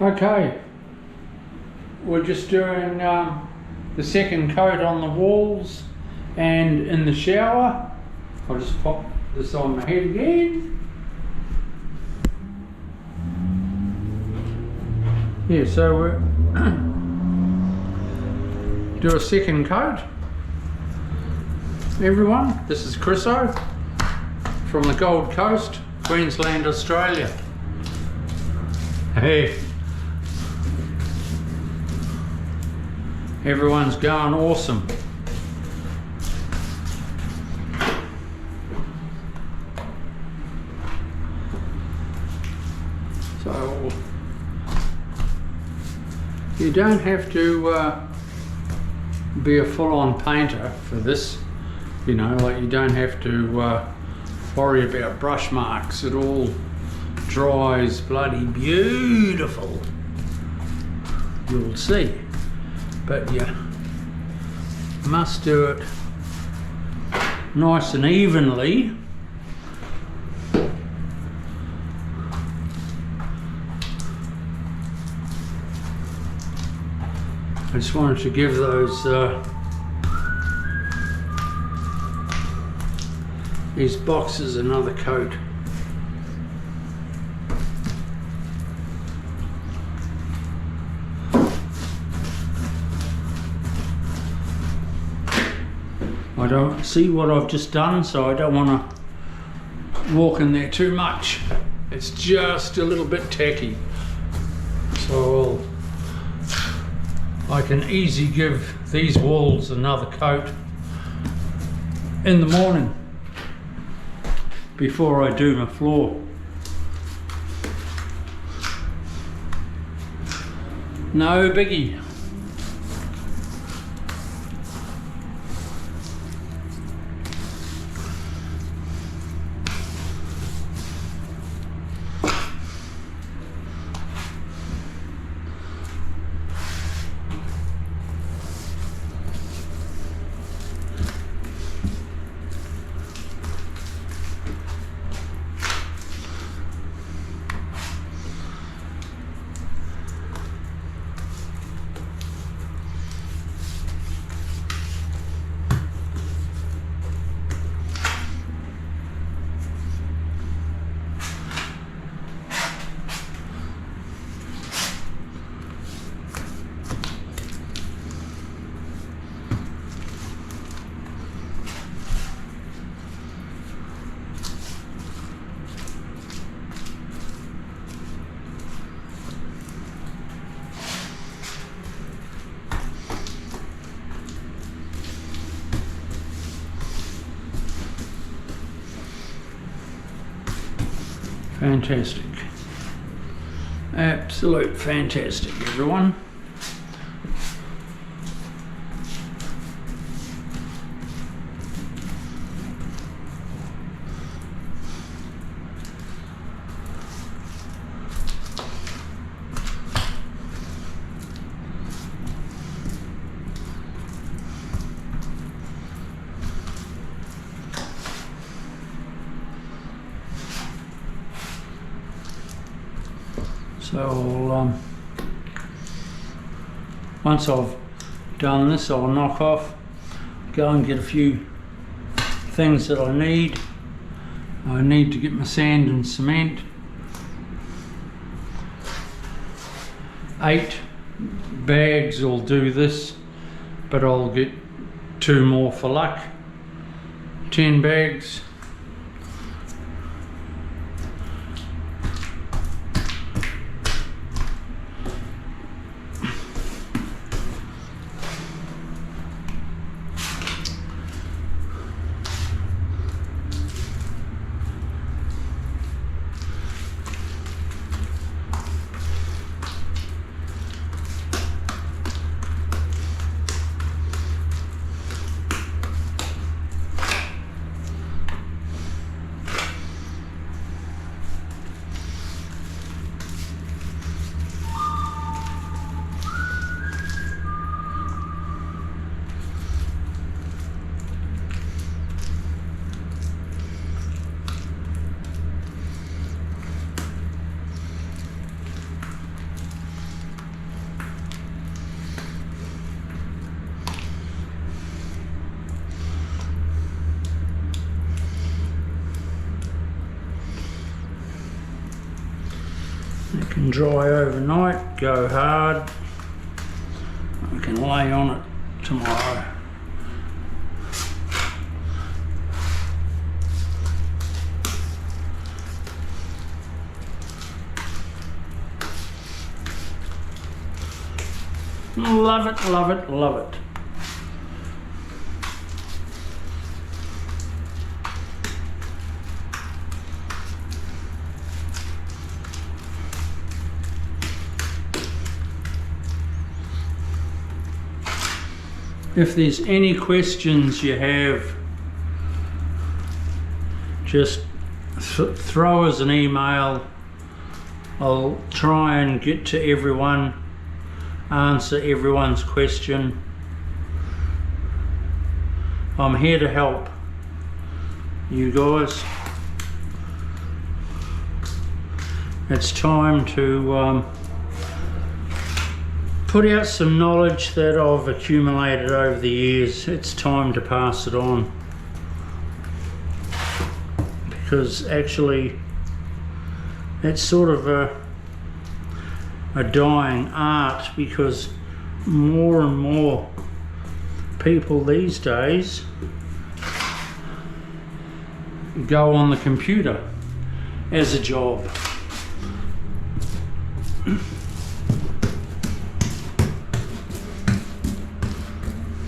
Okay, we're just doing the second coat on the walls and in the shower. I'll just pop this on my head again. Yeah, so we're do a second coat. Everyone, this is Chriso from the Gold Coast, Queensland, Australia. Hey, everyone's going awesome. So you don't have to be a full-on painter for this, you know, like you don't have to worry about brush marks. It all dries bloody beautiful, you'll see, but you must do it nice and evenly. I just wanted to give those these boxes another coat. I don't see what I've just done, so I don't want to walk in there too much. It's just a little bit tacky, so I can easily give these walls another coat in the morning before I do my floor. No biggie. Fantastic. Absolute fantastic, everyone. So once I've done this, I'll knock off, go and get a few things that I need. I need to get my sand and cement. 8 bags will do this, but I'll get 2 more for luck. 10 bags. It can dry overnight, go hard. I can lay on it tomorrow. Love it, love it, love it. If there's any questions you have, just throw us an email. I'll try and get to everyone, answer everyone's question. I'm here to help you guys. It's time to put out some knowledge that I've accumulated over the years. It's time to pass it on, because actually it's sort of a dying art, because more and more people these days go on the computer as a job.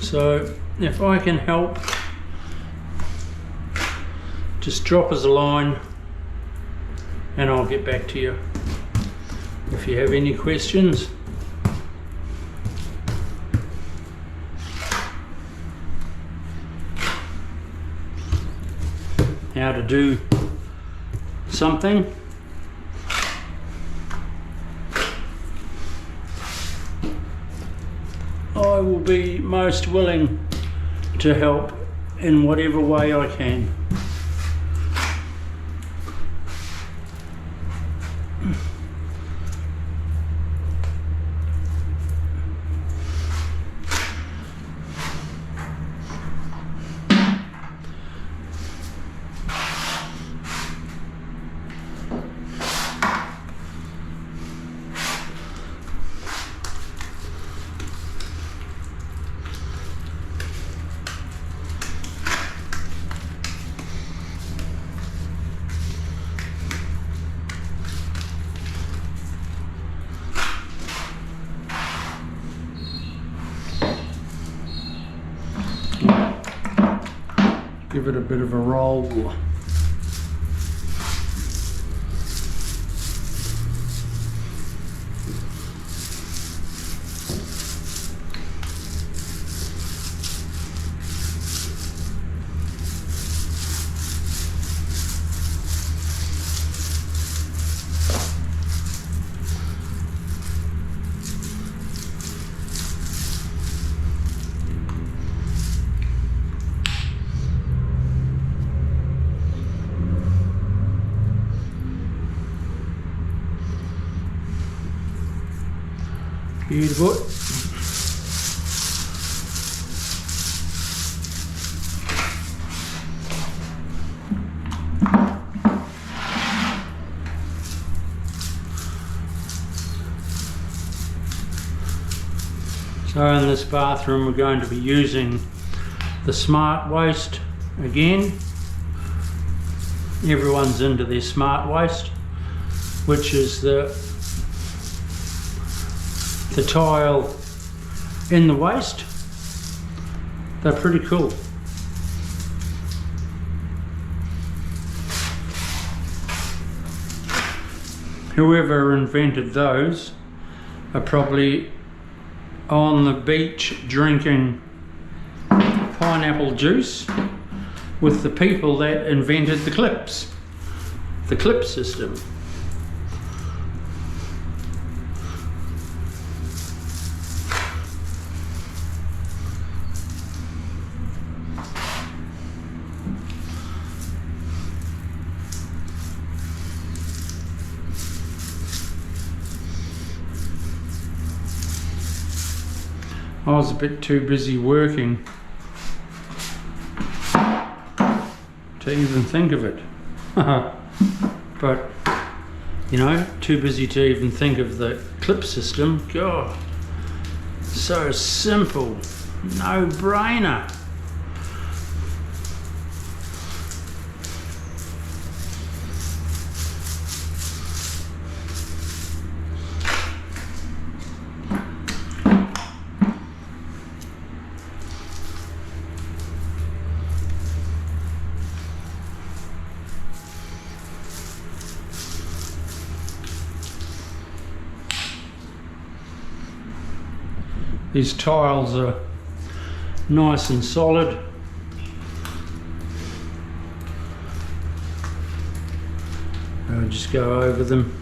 So if I can help, just drop us a line and I'll get back to you. If you have any questions, how to do something, I will be most willing to help in whatever way I can. Give it a bit of a roll. Beautiful. So in this bathroom we're going to be using the smart waste again. Everyone's into their smart waste, which is the tile in the waste. They're pretty cool. Whoever invented those are probably on the beach drinking pineapple juice with the people that invented the clips, the clip system. I was a bit too busy working to even think of it. But You know, too busy to even think of the clip system. God, so simple, no brainer. These tiles are nice and solid. I'll just go over them.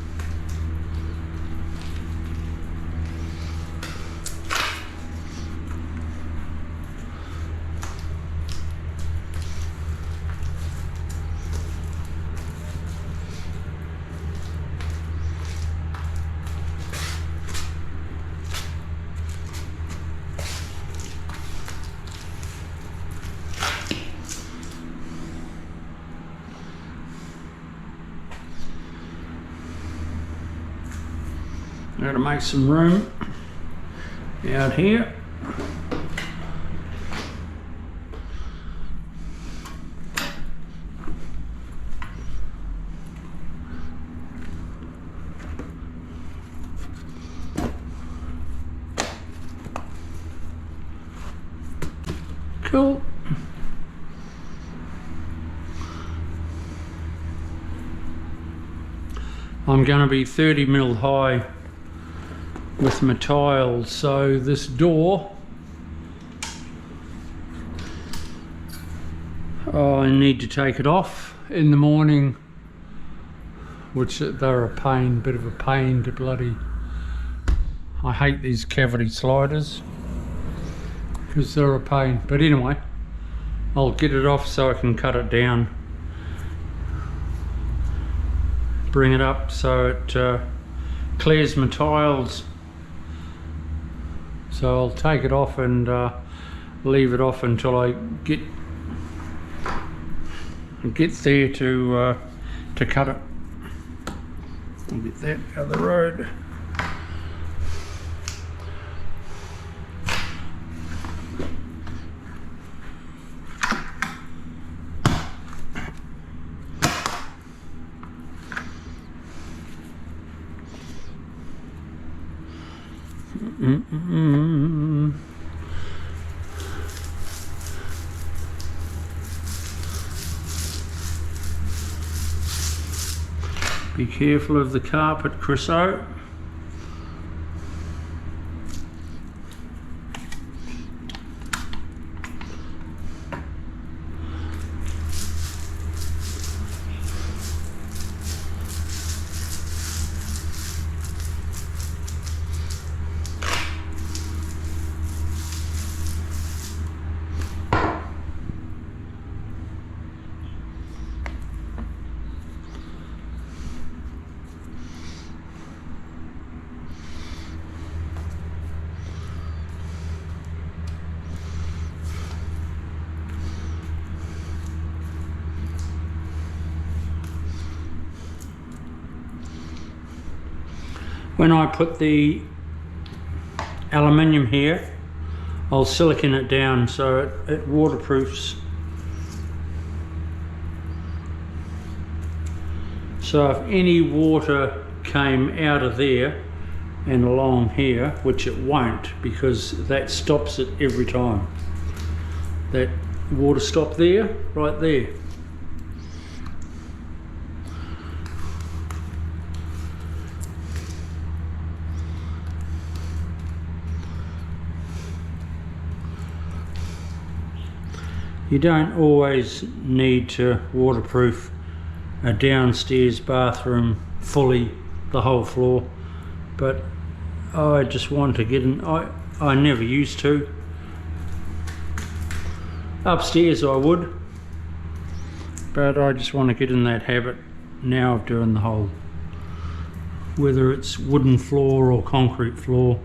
Got to make some room out here. Cool. I'm going to be 30 mil high with my tiles, so this door, I need to take it off in the morning, which they're a pain, bit of a pain to bloody, I hate these cavity sliders because they're a pain, but anyway, I'll get it off so I can cut it down, bring it up so it clears my tiles. So I'll take it off and leave it off until I get there to cut it. I'll get that out of the road. Be careful of the carpet, Chriso. When I put the aluminium here, I'll silicone it down so it waterproofs. So if any water came out of there and along here, which it won't because that stops it every time. That water stop there, right there. You don't always need to waterproof a downstairs bathroom fully, the whole floor, but I just want to get in. I never used to. Upstairs I would, but I just want to get in that habit now of doing the whole, whether it's wooden floor or concrete floor.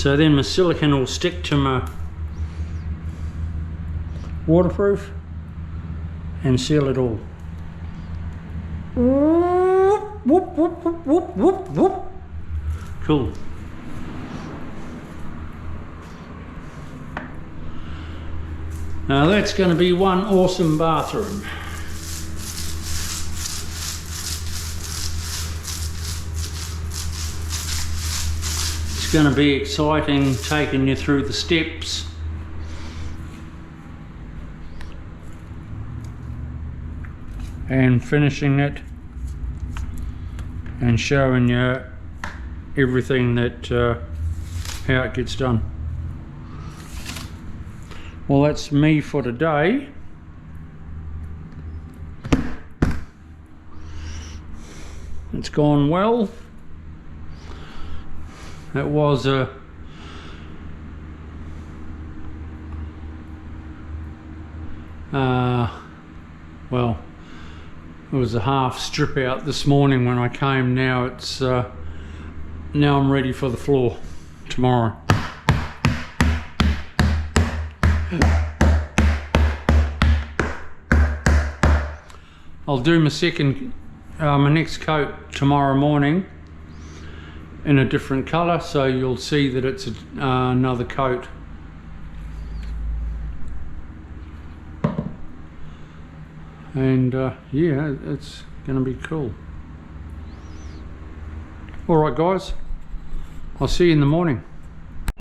So then my silicone will stick to my waterproof and seal it all. Whoop, whoop, whoop, whoop, whoop, whoop. Cool. Now that's going to be one awesome bathroom. It's going to be exciting taking you through the steps. And finishing it and showing you everything that how it gets done. Well, that's me for today. It's gone well. It was a well, it was a half strip out this morning when I came. Now it's now I'm ready for the floor tomorrow. I'll do my next coat tomorrow morning in a different colour, so you'll see that it's another coat. And yeah, it's going to be cool. Alright guys, I'll see you in the morning.